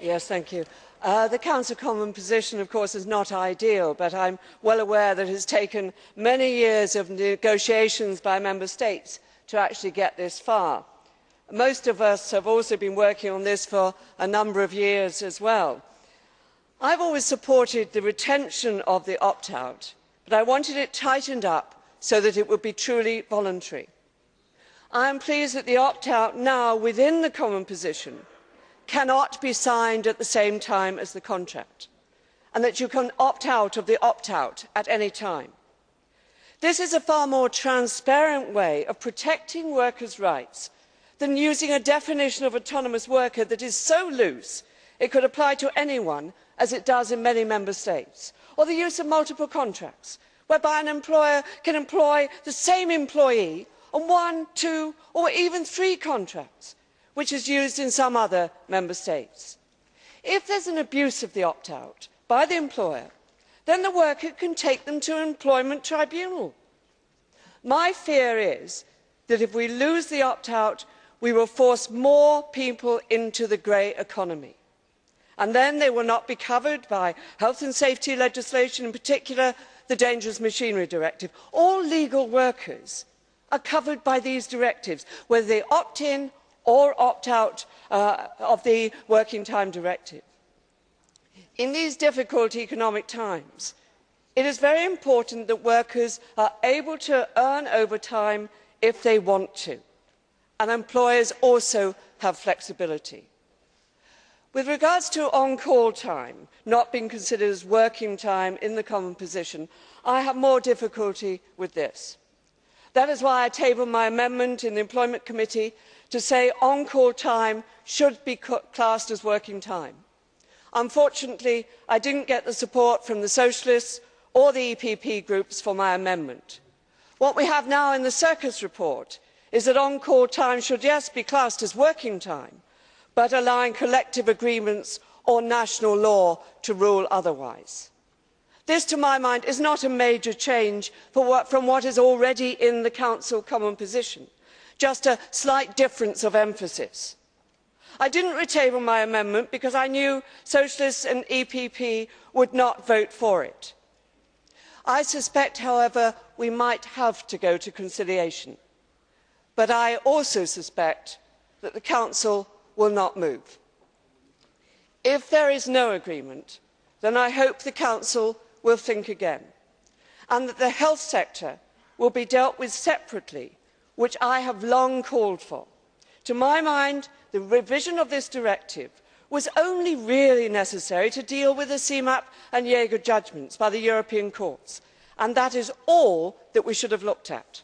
Yes, thank you. The Council Common Position, of course, is not ideal, but I'm well aware that it has taken many years of negotiations by Member States to actually get this far. Most of us have also been working on this for a number of years as well. I've always supported the retention of the opt-out, but I wanted it tightened up so that it would be truly voluntary. I am pleased that the opt-out now within the Common Position cannot be signed at the same time as the contract, and that you can opt out of the opt-out at any time. This is a far more transparent way of protecting workers' rights than using a definition of autonomous worker that is so loose it could apply to anyone, as it does in many Member States, or the use of multiple contracts, whereby an employer can employ the same employee on 1, 2, or even 3 contracts, which is used in some other Member States. If there is an abuse of the opt-out by the employer, then the worker can take them to an employment tribunal. My fear is that if we lose the opt-out, we will force more people into the grey economy, and then they will not be covered by health and safety legislation, in particular the Dangerous Machinery Directive. All legal workers are covered by these directives, whether they opt in or opt out of the Working Time Directive. In these difficult economic times, it is very important that workers are able to earn overtime if they want to, and employers also have flexibility. With regards to on-call time not being considered as working time in the Common Position, I have more difficulty with this. That is why I tabled my amendment in the Employment Committee to say on-call time should be classed as working time. Unfortunately, I did not get the support from the Socialists or the EPP groups for my amendment. What we have now in the Cercas report is that on-call time should, yes, be classed as working time, but allowing collective agreements or national law to rule otherwise. This, to my mind, is not a major change from what is already in the Council Common Position, just a slight difference of emphasis. I did not retable my amendment because I knew Socialists and EPP would not vote for it. I suspect, however, we might have to go to conciliation, but I also suspect that the Council will not move. If there is no agreement, then I hope the Council will think again, and that the health sector will be dealt with separately, which I have long called for. To my mind, the revision of this directive was only really necessary to deal with the CMAP and Jaeger judgments by the European courts, and that is all that we should have looked at.